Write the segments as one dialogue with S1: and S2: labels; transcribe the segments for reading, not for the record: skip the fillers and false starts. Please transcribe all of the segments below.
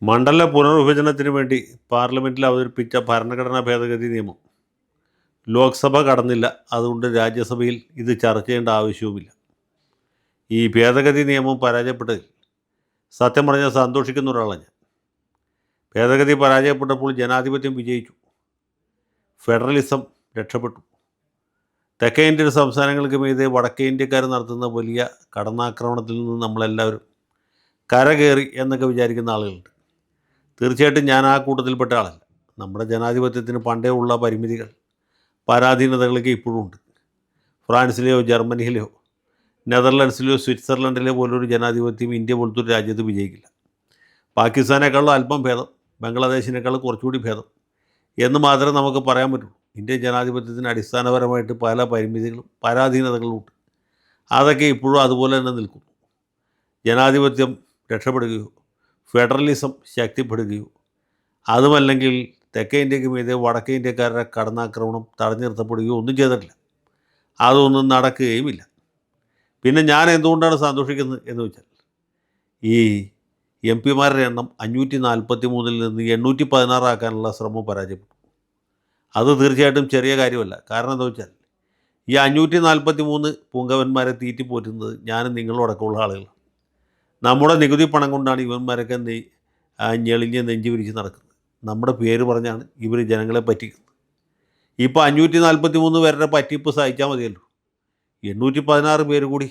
S1: മണ്ഡല പുനർവിഭജനത്തിന് വേണ്ടി പാർലമെൻറ്റിൽ അവതരിപ്പിച്ച ഭരണഘടനാ ഭേദഗതി നിയമം ലോക്സഭ കടന്നില്ല. അതുകൊണ്ട് രാജ്യസഭയിൽ ഇത് ചർച്ച ചെയ്യേണ്ട ആവശ്യവുമില്ല. ഈ ഭേദഗതി നിയമം പരാജയപ്പെട്ടതിൽ സത്യം പറഞ്ഞാൽ സന്തോഷിക്കുന്ന ഒരാളാണ് ഞാൻ. ഭേദഗതി പരാജയപ്പെട്ടപ്പോൾ ജനാധിപത്യം വിജയിച്ചു, ഫെഡറലിസം രക്ഷപ്പെട്ടു. തെക്കേ ഇന്ത്യൻ സംസ്ഥാനങ്ങൾക്ക് മീതെ വടക്കേ ഇന്ത്യക്കാർ നടത്തുന്ന വലിയ കടന്നാക്രമണത്തിൽ നിന്ന് നമ്മളെല്ലാവരും കരകയറി എന്നൊക്കെ വിചാരിക്കുന്ന ആളുകളുണ്ട്. തീർച്ചയായിട്ടും ഞാൻ ആ കൂട്ടത്തിൽപ്പെട്ട ആളല്ല. നമ്മുടെ ജനാധിപത്യത്തിന് പണ്ടേ ഉള്ള പരിമിതികൾ, പരാധീനതകളൊക്കെ ഇപ്പോഴും ഉണ്ട്. ഫ്രാൻസിലെയോ ജർമ്മനിയിലെയോ നെതർലൻഡ്സിലെയോ സ്വിറ്റ്സർലൻഡിലെ പോലൊരു ജനാധിപത്യം ഇന്ത്യ പോലത്തെ ഒരു രാജ്യത്ത് വിജയിക്കില്ല. പാകിസ്ഥാനേക്കാളും അല്പം ഭേദം, ബംഗ്ലാദേശിനേക്കാളും കുറച്ചുകൂടി ഭേദം എന്ന് മാത്രമേ നമുക്ക് പറയാൻ പറ്റുള്ളൂ. ഇന്ത്യൻ ജനാധിപത്യത്തിന് അടിസ്ഥാനപരമായിട്ട് പല പരിമിതികളും പരാധീനതകളും ഉണ്ട്. അതൊക്കെ ഇപ്പോഴും അതുപോലെ തന്നെ നിൽക്കുന്നു. ജനാധിപത്യം രക്ഷപ്പെടുകയോ ഫെഡറലിസം ശക്തിപ്പെടുകയോ അതുമല്ലെങ്കിൽ തെക്കേ ഇന്ത്യക്ക് മീതെ വടക്കേ ഇന്ത്യക്കാരുടെ കടന്നാക്രമണം തടഞ്ഞു നിർത്തപ്പെടുകയോ ഒന്നും ചെയ്തിട്ടില്ല. അതൊന്നും നടക്കുകയുമില്ല. പിന്നെ ഞാൻ എന്തുകൊണ്ടാണ് സന്തോഷിക്കുന്നത് എന്ന് വെച്ചാൽ, ഈ എം പിമാരുടെ എണ്ണം 543 നിന്ന് 816 ആക്കാനുള്ള ശ്രമം പരാജയപ്പെട്ടു. അത് തീർച്ചയായിട്ടും ചെറിയ കാര്യമല്ല. കാരണം എന്താ വെച്ചാൽ, ഈ 543 പുങ്കവന്മാരെ തീറ്റിപ്പോറ്റുന്നത് ഞാനും നിങ്ങളും അടക്കമുള്ള ആളുകളാണ്. നമ്മുടെ നികുതി പണം കൊണ്ടാണ് ഇവന്മാരൊക്കെ ഞെളിഞ്ഞ് നെഞ്ചു വിരിച്ച് നടക്കുന്നത്. നമ്മുടെ പേര് പറഞ്ഞാണ് ഇവർ ജനങ്ങളെ പറ്റിക്കുന്നത്. ഇപ്പോൾ 543 പേരുടെ പറ്റിപ്പ് സഹിച്ചാൽ മതിയല്ലോ. 816 പേര് കൂടി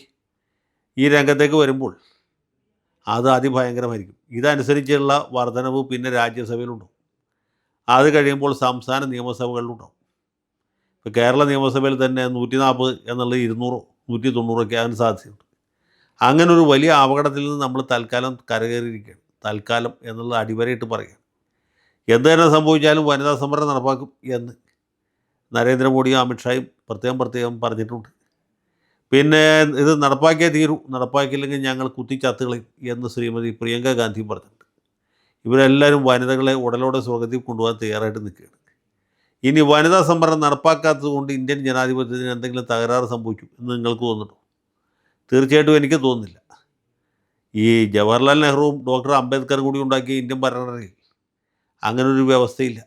S1: ഈ രംഗത്തേക്ക് വരുമ്പോൾ അത് അതിഭയങ്കരമായിരിക്കും. ഇതനുസരിച്ചുള്ള വർധനവ് പിന്നെ രാജ്യസഭയിലുണ്ടാവും. അത് കഴിയുമ്പോൾ സംസ്ഥാന നിയമസഭകളിലുണ്ടാവും. ഇപ്പോൾ കേരള നിയമസഭയിൽ തന്നെ 140 എന്നുള്ളത് 200 190 ആകാൻ സാധ്യതയുണ്ട്. അങ്ങനൊരു വലിയ അപകടത്തിൽ നിന്ന് നമ്മൾ തൽക്കാലം കരകയറിയിരിക്കുകയാണ്. തൽക്കാലം എന്നുള്ള അടിവരയിട്ട് പറയുകയാണ്. എന്ത് തന്നെ സംഭവിച്ചാലും വനിതാ സംവരണം നടപ്പാക്കും എന്ന് നരേന്ദ്രമോദിയും അമിത്ഷായും പ്രത്യേകം പറഞ്ഞിട്ടുണ്ട്. പിന്നെ ഇത് നടപ്പാക്കിയേ തീരൂ, നടപ്പാക്കിയില്ലെങ്കിൽ ഞങ്ങൾ കുത്തിച്ചത്തുകളയും എന്ന് ശ്രീമതി പ്രിയങ്ക ഗാന്ധിയും പറഞ്ഞിട്ടുണ്ട്. ഇവരെല്ലാവരും വനിതകളെ ഉടലോടെ സ്വർഗത്തിൽ കൊണ്ടുപോകാൻ തയ്യാറായിട്ട് നിൽക്കുകയാണ്. ഇനി വനിതാ സംവരണം നടപ്പാക്കാത്തത് കൊണ്ട് ഇന്ത്യൻ ജനാധിപത്യത്തിന് എന്തെങ്കിലും തകരാറ് സംഭവിച്ചു എന്ന് നിങ്ങൾക്ക് തോന്നുന്നുണ്ടോ? തീർച്ചയായിട്ടും എനിക്ക് തോന്നുന്നില്ല. ഈ ജവഹർലാൽ നെഹ്റുവും ഡോക്ടർ അംബേദ്കർ കൂടി ഉണ്ടാക്കിയ ഇന്ത്യൻ ഭരണഘടനയിൽ അങ്ങനൊരു വ്യവസ്ഥയില്ല.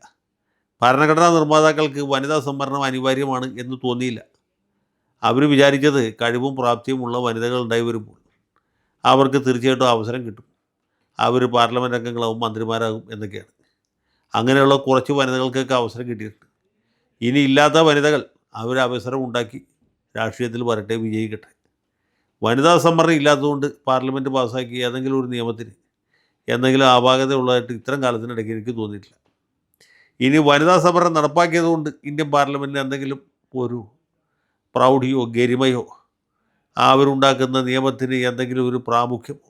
S1: ഭരണഘടനാ നിർമ്മാതാക്കൾക്ക് വനിതാ സംവരണം അനിവാര്യമാണ് എന്ന് തോന്നിയില്ല. അവർ വിചാരിച്ചത് കഴിവും പ്രാപ്തിയുമുള്ള വനിതകൾ ഉണ്ടായി വരുമ്പോൾ അവർക്ക് തീർച്ചയായിട്ടും അവസരം കിട്ടും, അവർ പാർലമെൻറ്റ് അംഗങ്ങളാവും, മന്ത്രിമാരാകും എന്നൊക്കെയാണ്. അങ്ങനെയുള്ള കുറച്ച് വനിതകൾക്കൊക്കെ അവസരം കിട്ടിയിട്ടുണ്ട്. ഇനി ഇല്ലാത്ത വനിതകൾ അവർ അവസരം ഉണ്ടാക്കി രാഷ്ട്രീയത്തിൽ വരട്ടെ, വിജയിക്കട്ടെ. വനിതാ സംവരണം ഇല്ലാത്തതുകൊണ്ട് പാർലമെൻറ്റ് പാസ്സാക്കിയ ഏതെങ്കിലും ഒരു നിയമത്തിന് എന്തെങ്കിലും അപാകത ഉള്ളതായിട്ട് ഇത്തരം കാലത്തിനിടയ്ക്ക് എനിക്ക് തോന്നിയിട്ടില്ല. ഇനി വനിതാ സംവരണം നടപ്പാക്കിയതുകൊണ്ട് ഇന്ത്യൻ പാർലമെൻറ്റിന് എന്തെങ്കിലും ഒരു പ്രൗഢിയോ ഗരിമയോ അവരുണ്ടാക്കുന്ന നിയമത്തിന് എന്തെങ്കിലും ഒരു പ്രാമുഖ്യമോ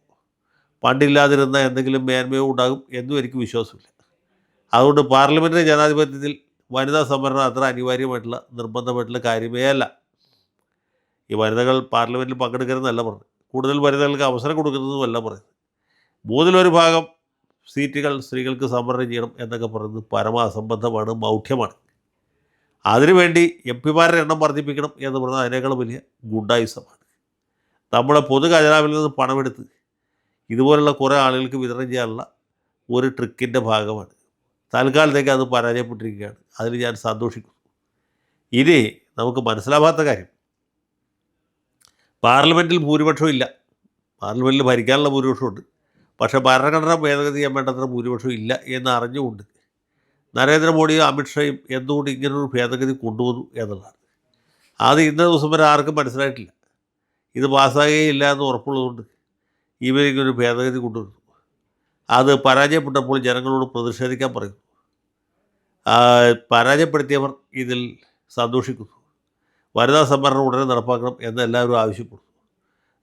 S1: പണ്ടില്ലാതിരുന്ന എന്തെങ്കിലും മേന്മയോ ഉണ്ടാകും എന്നും എനിക്ക് വിശ്വാസമില്ല. അതുകൊണ്ട് പാർലമെൻറ്ററി ജനാധിപത്യത്തിൽ വനിതാ സംവരണം അത്ര അനിവാര്യമായിട്ടുള്ള നിർബന്ധമായിട്ടുള്ള കാര്യമേ അല്ല. ഈ വനിതകൾ പാർലമെൻറ്റിൽ പങ്കെടുക്കരുതെന്നല്ല പറഞ്ഞത്, കൂടുതൽ വനിതകൾക്ക് അവസരം കൊടുക്കുന്നതുമല്ല പറയുന്നത്. 1/3 ഭാഗം സീറ്റുകൾ സ്ത്രീകൾക്ക് സംവരണം ചെയ്യണം എന്നൊക്കെ പറയുന്നത് പരമ അസംബന്ധമാണ്, മൗഢ്യമാണ്. അതിനുവേണ്ടി എം പിമാരുടെ എണ്ണം വർദ്ധിപ്പിക്കണം എന്ന് പറഞ്ഞാൽ അതിനേക്കാളും വലിയ ഗുണ്ടായുസമാണ്. നമ്മുടെ പൊതു ഖജനാവിൽ നിന്ന് പണമെടുത്ത് ഇതുപോലുള്ള കുറേ ആളുകൾക്ക് വിതരണം ചെയ്യാനുള്ള ഒരു ട്രിക്കിൻ്റെ ഭാഗമാണ്. തൽക്കാലത്തേക്ക് അത് പരാജയപ്പെട്ടിരിക്കുകയാണ്. അതിൽ ഞാൻ സന്തോഷിക്കുന്നു. ഇനി നമുക്ക് മനസ്സിലാവാത്ത കാര്യം, പാർലമെൻറ്റിൽ ഭൂരിപക്ഷം ഇല്ല. പാർലമെൻറ്റിൽ ഭരിക്കാനുള്ള ഭൂരിപക്ഷമുണ്ട്, പക്ഷേ ഭരണഘടന ഭേദഗതി ചെയ്യാൻ വേണ്ടത്ര ഭൂരിപക്ഷം ഇല്ല എന്ന് അറിഞ്ഞുകൊണ്ട് നരേന്ദ്രമോദിയും അമിത്ഷായും എന്തുകൊണ്ട് ഇങ്ങനൊരു ഭേദഗതി കൊണ്ടുവന്നു എന്നുള്ളതാണ്. അത് ഇന്ന ദിവസം വരെ ആർക്കും മനസ്സിലായിട്ടില്ല. ഇത് പാസ്സാകുകയില്ല എന്ന് ഉറപ്പുള്ളതുകൊണ്ട് ഇവരിങ്ങനൊരു ഭേദഗതി കൊണ്ടുവരുന്നു. അത് പരാജയപ്പെട്ടപ്പോൾ ജനങ്ങളോട് പ്രതിഷേധിക്കാൻ പറയുന്നു. പരാജയപ്പെടുത്തിയവർ ഇതിൽ സന്തോഷിക്കുന്നു. വനിതാ സംവരണം ഉടനെ നടപ്പാക്കണം എന്ന് എല്ലാവരും ആവശ്യപ്പെടുന്നു.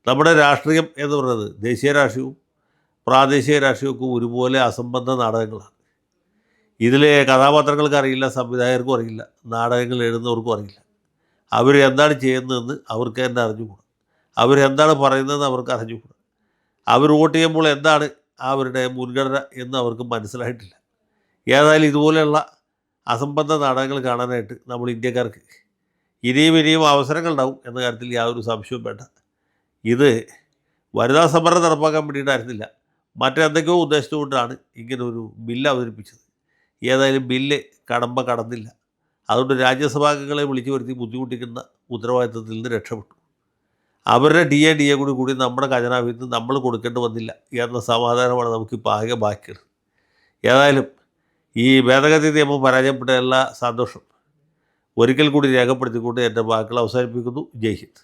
S1: നമ്മുടെ രാഷ്ട്രീയം എന്ന് പറയുന്നത് ദേശീയ രാഷ്ട്രീയവും പ്രാദേശിക രാഷ്ട്രീയവും ഒരുപോലെ അസംബന്ധ നാടകങ്ങളാണ്. ഇതിലെ കഥാപാത്രങ്ങൾക്ക് അറിയില്ല, സംവിധായകർക്കും അറിയില്ല, നാടകങ്ങൾ എഴുതുന്നവർക്കും അറിയില്ല. അവർ എന്താണ് ചെയ്യുന്നതെന്ന് അവർക്ക് തന്നെ അറിഞ്ഞുകൂടാ. അവരെന്താണ് പറയുന്നതെന്ന് അവർക്ക് അറിഞ്ഞുകൂടാ. അവർ വോട്ട് ചെയ്യുമ്പോൾ എന്താണ് അവരുടെ മുൻഗണന എന്ന് അവർക്ക് മനസ്സിലായിട്ടില്ല. ഏതായാലും ഇതുപോലെയുള്ള അസംബന്ധ നാടകങ്ങൾ കാണാനായിട്ട് നമ്മൾ ഇന്ത്യക്കാർക്ക് ഇനിയും അവസരങ്ങളുണ്ടാവും എന്ന കാര്യത്തിൽ യാതൊരു സംശയവും വേണ്ട. ഇത് വനിതാ സംവരണം നടപ്പാക്കാൻ വേണ്ടിയിട്ടായിരുന്നില്ല, മറ്റെന്തൊക്കെയോ ഉദ്ദേശിച്ചുകൊണ്ടാണ് ഇങ്ങനൊരു ബില്ല് അവതരിപ്പിച്ചത്. ഏതായാലും ബില്ല് കടന്നില്ല. അതുകൊണ്ട് രാജ്യസഭാംഗങ്ങളെ വിളിച്ചു വരുത്തി ബുദ്ധിമുട്ടിക്കുന്ന ഉത്തരവാദിത്തത്തിൽ നിന്ന് രക്ഷപ്പെട്ടു. അവരുടെ ഡി എ കൂടി നമ്മുടെ ഖജനാവിൽ നിന്ന് നമ്മൾ കൊടുക്കേണ്ടി വന്നില്ല എന്ന സമാധാനമാണ് നമുക്കിപ്പോൾ ആകെ ബാക്കിയുള്ളത്. ഏതായാലും ഈ ഭേദഗതി നിയമം പരാജയപ്പെട്ട എല്ലാ സന്തോഷം ഒരിക്കൽ കൂടി രേഖപ്പെടുത്തിക്കൊണ്ട് എൻ്റെ വാക്കുകൾ അവസാനിപ്പിക്കുന്നു. ജയ് ഹിന്ദ്.